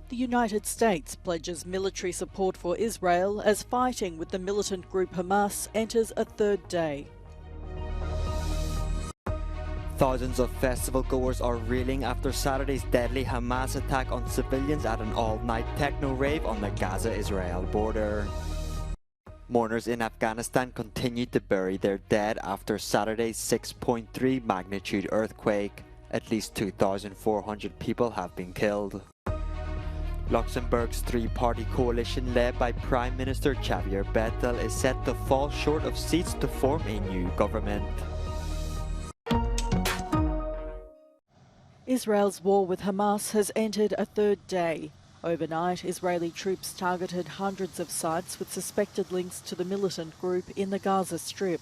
The United States pledges military support for Israel as fighting with the militant group Hamas enters a third day. Thousands of festival goers are reeling after Saturday's deadly Hamas attack on civilians at an all-night techno rave on the Gaza-Israel border. Mourners in Afghanistan continue to bury their dead after Saturday's 6.3 magnitude earthquake. At least 2,400 people have been killed. Luxembourg's three-party coalition led by Prime Minister Xavier Bettel is set to fall short of seats to form a new government. Israel's war with Hamas has entered a third day. Overnight, Israeli troops targeted hundreds of sites with suspected links to the militant group in the Gaza Strip.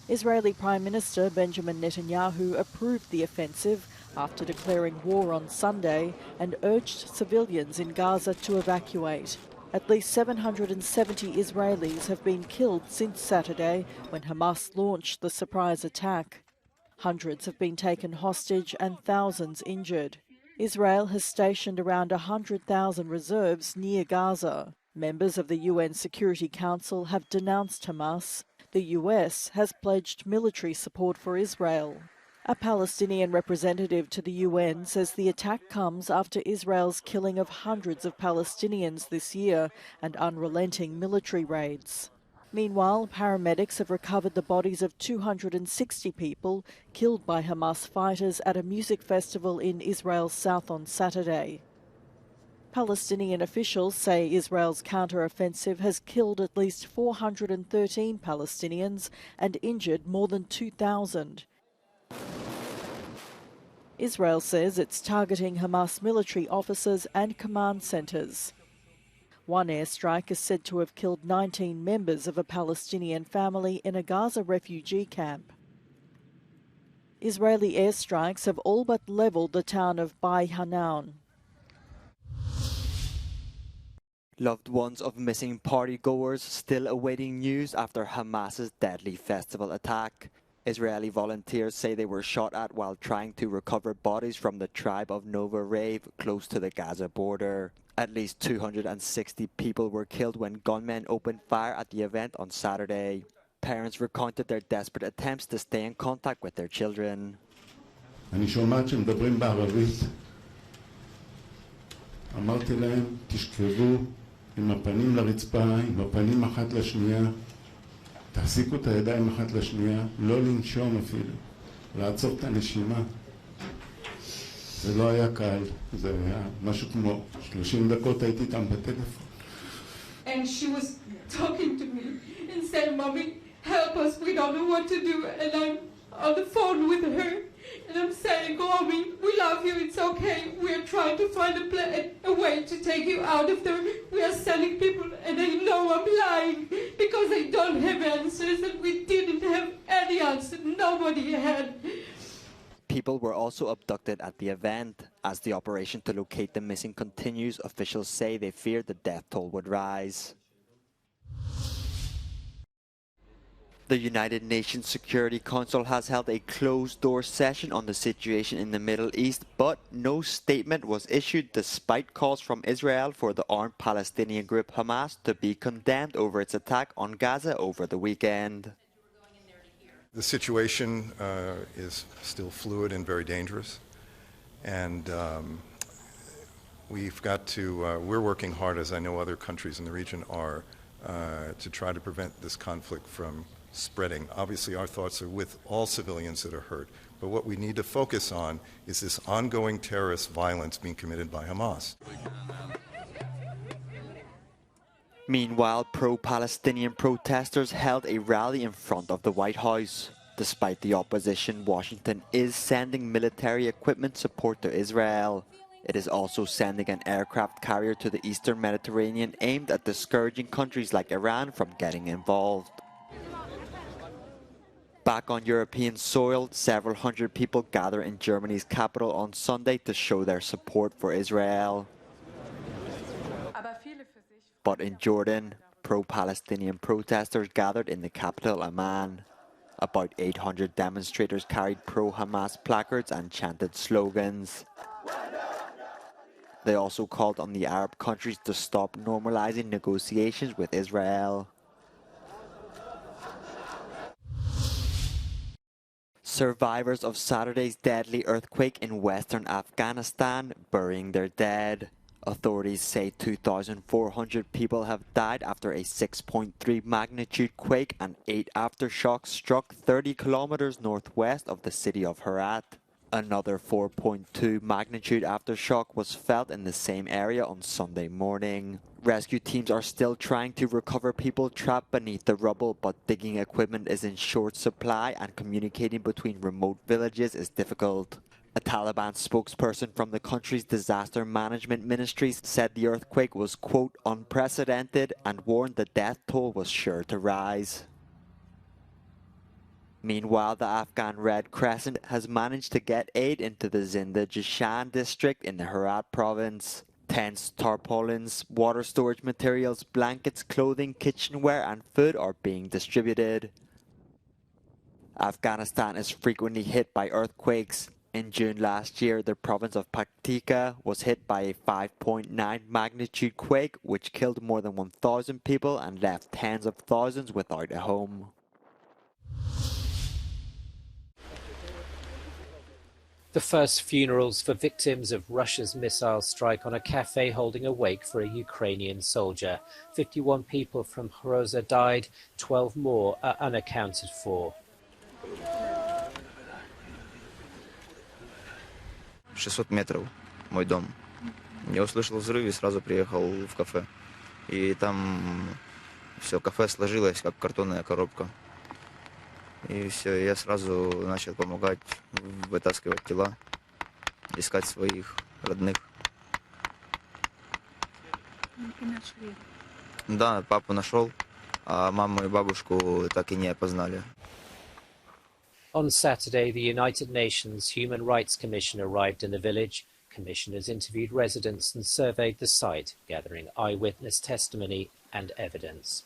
Israeli Prime Minister Benjamin Netanyahu approved the offensive after declaring war on Sunday and urged civilians in Gaza to evacuate. At least 770 Israelis have been killed since Saturday when Hamas launched the surprise attack. Hundreds have been taken hostage and thousands injured. Israel has stationed around 100,000 reserves near Gaza. Members of the UN Security Council have denounced Hamas. The US has pledged military support for Israel. A Palestinian representative to the UN says the attack comes after Israel's killing of hundreds of Palestinians this year and unrelenting military raids. Meanwhile, paramedics have recovered the bodies of 260 people killed by Hamas fighters at a music festival in Israel's south on Saturday. Palestinian officials say Israel's counter-offensive has killed at least 413 Palestinians and injured more than 2,000. Israel says it's targeting Hamas military officers and command centres. One airstrike is said to have killed 19 members of a Palestinian family in a Gaza refugee camp. Israeli airstrikes have all but levelled the town of Bai Hanaun. Loved ones of missing partygoers still awaiting news after Hamas's deadly festival attack. Israeli volunteers say they were shot at while trying to recover bodies from the tribe of Nova Rave close to the Gaza border. At least 260 people were killed when gunmen opened fire at the event on Saturday. Parents recounted their desperate attempts to stay in contact with their children. אני שומעת שמדברים בערבית. אמרתי להם, תשכבו עם הפנים לרצפה, עם הפנים אחת לשנייה. תחזיקו את הידיים אחת לשנייה, לא לנשום אפילו, לעצור את הנשימה. זה לא היה קל, זה היה משהו כמו 30 דקות הייתי איתם בטלפון. And she was talking to me and saying, Mommy, help us, we don't know what to do. And I'm on the phone with her and I'm saying, Mommy, we love you, it's okay. We're trying to find a way to take you out of there. We are sending people and they know I'm lying because they don't have answers and we didn't have any answer. Nobody had. People were also abducted at the event. As the operation to locate the missing continues, officials say they fear the death toll would rise. The United Nations Security Council has held a closed-door session on the situation in the Middle East, but no statement was issued despite calls from Israel for the armed Palestinian group Hamas to be condemned over its attack on Gaza over the weekend. The situation is still fluid and very dangerous, and we're working hard, as I know other countries in the region are, to try to prevent this conflict from spreading. Obviously, our thoughts are with all civilians that are hurt, but what we need to focus on is this ongoing terrorist violence being committed by Hamas. Meanwhile, pro-Palestinian protesters held a rally in front of the White House. Despite the opposition, Washington is sending military equipment support to Israel. It is also sending an aircraft carrier to the eastern Mediterranean aimed at discouraging countries like Iran from getting involved. Back on European soil, several hundred people gather in Germany's capital on Sunday to show their support for Israel. But in Jordan, pro-Palestinian protesters gathered in the capital Amman. About 800 demonstrators carried pro-Hamas placards and chanted slogans. They also called on the Arab countries to stop normalizing negotiations with Israel. Survivors of Saturday's deadly earthquake in western Afghanistan burying their dead. Authorities say 2,400 people have died after a 6.3 magnitude quake and 8 aftershocks struck 30 kilometers northwest of the city of Herat. Another 4.2 magnitude aftershock was felt in the same area on Sunday morning. Rescue teams are still trying to recover people trapped beneath the rubble, but digging equipment is in short supply and communicating between remote villages is difficult. A Taliban spokesperson from the country's disaster management ministry said the earthquake was, quote, unprecedented and warned the death toll was sure to rise. Meanwhile, the Afghan Red Crescent has managed to get aid into the Zinda-Jashan district in the Herat province. Tents, tarpaulins, water storage materials, blankets, clothing, kitchenware and food are being distributed. Afghanistan is frequently hit by earthquakes. In June last year, the province of Paktika was hit by a 5.9 magnitude quake, which killed more than 1,000 people and left tens of thousands without a home. The first funerals for victims of Russia's missile strike on a cafe holding a wake for a Ukrainian soldier. 51 people from Hroza died, 12 more are unaccounted for. 600 метров, мой дом. Я услышал взрыв и сразу приехал в кафе. И там все, кафе сложилось, как картонная коробка. И все, я сразу начал помогать, вытаскивать тела, искать своих родных. Да, папу нашел, а маму и бабушку так и не опознали. On Saturday, the United Nations Human Rights Commission arrived in the village. Commissioners interviewed residents and surveyed the site, gathering eyewitness testimony and evidence.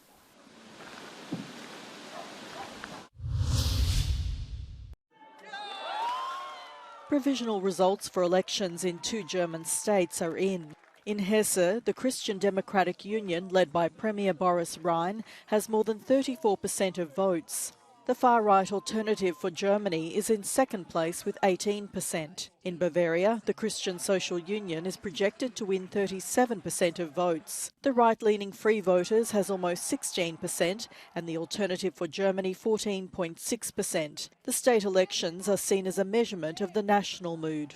Provisional results for elections in 2 German states are in. In Hesse, the Christian Democratic Union, led by Premier Boris Rhein, has more than 34% of votes. The far-right Alternative for Germany is in second place with 18%. In Bavaria, the Christian Social Union is projected to win 37% of votes. The right-leaning Free Voters has almost 16% and the Alternative for Germany 14.6%. The state elections are seen as a measurement of the national mood.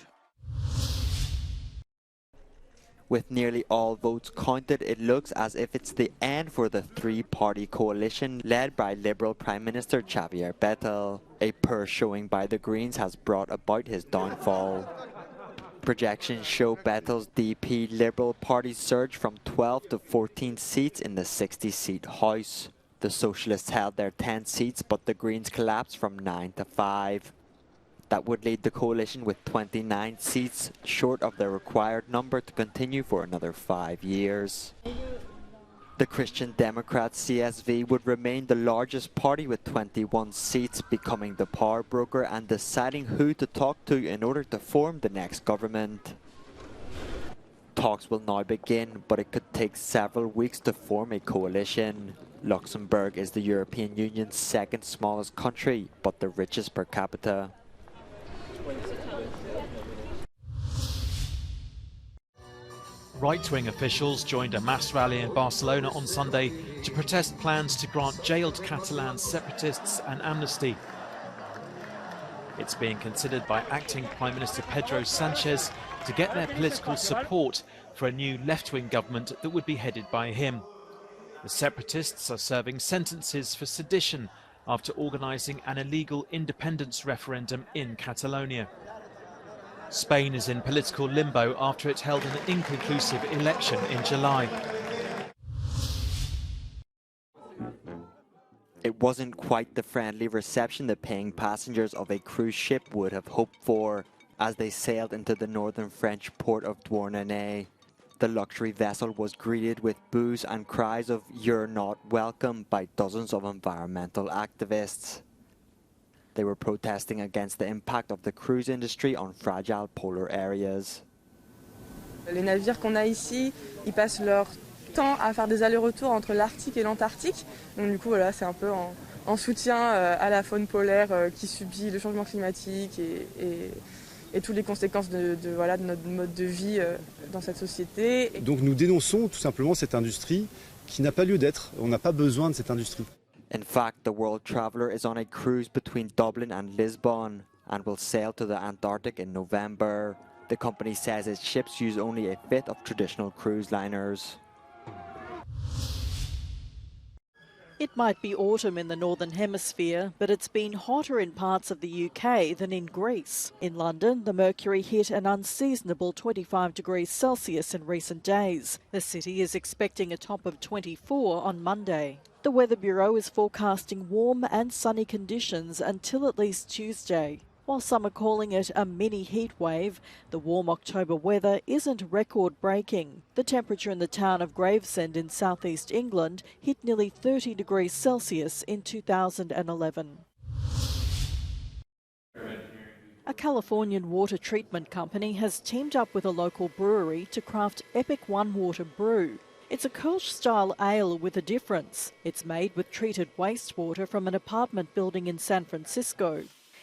With nearly all votes counted, it looks as if it's the end for the three-party coalition led by Liberal Prime Minister Xavier Bettel. A poor showing by the Greens has brought about his downfall. Projections show Bettel's DP Liberal Party surge from 12 to 14 seats in the 60-seat House. The Socialists held their 10 seats, but the Greens collapsed from 9 to 5. That would leave the coalition with 29 seats, short of the required number to continue for another 5 years. The Christian Democrats CSV would remain the largest party with 21 seats, becoming the power broker and deciding who to talk to in order to form the next government. Talks will now begin, but it could take several weeks to form a coalition. Luxembourg is the European Union's second smallest country, but the richest per capita. Right-wing officials joined a mass rally in Barcelona on Sunday to protest plans to grant jailed Catalan separatists an amnesty. It's being considered by acting Prime Minister Pedro Sanchez to get their political support for a new left-wing government that would be headed by him. The separatists are serving sentences for sedition after organising an illegal independence referendum in Catalonia. Spain is in political limbo after it held an inconclusive election in July. It wasn't quite the friendly reception the paying passengers of a cruise ship would have hoped for as they sailed into the northern French port of Douarnenez. The luxury vessel was greeted with boos and cries of "You're not welcome" by dozens of environmental activists. They were protesting against the impact of the cruise industry on fragile polar areas. Les navires qu'on a ici, ils passent leur temps à faire des allers-retours entre l'Arctique et l'Antarctique. Donc du coup, voilà, c'est un peu en soutien à la faune polaire qui subit le changement climatique et toutes les conséquences de notre mode de vie dans cette société. Donc nous dénonçons tout simplement cette industrie qui n'a pas lieu d'être. On n'a pas besoin de cette industrie. In fact, the world traveller is on a cruise between Dublin and Lisbon and will sail to the Antarctic in November. The company says its ships use only a fifth of traditional cruise liners. It might be autumn in the Northern Hemisphere, but it's been hotter in parts of the UK than in Greece. In London, the mercury hit an unseasonable 25 degrees Celsius in recent days. The city is expecting a top of 24 on Monday. The Weather Bureau is forecasting warm and sunny conditions until at least Tuesday. While some are calling it a mini heat wave, the warm October weather isn't record-breaking. The temperature in the town of Gravesend in southeast England hit nearly 30 degrees Celsius in 2011. A Californian water treatment company has teamed up with a local brewery to craft Epic One Water Brew. It's a Kölsch-style ale with a difference. It's made with treated wastewater from an apartment building in San Francisco.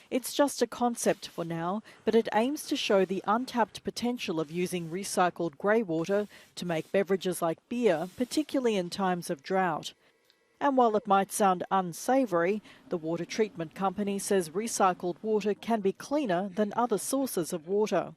It's just a concept for now, but it aims to show the untapped potential of using recycled grey water to make beverages like beer, particularly in times of drought. And while it might sound unsavoury, the water treatment company says recycled water can be cleaner than other sources of water.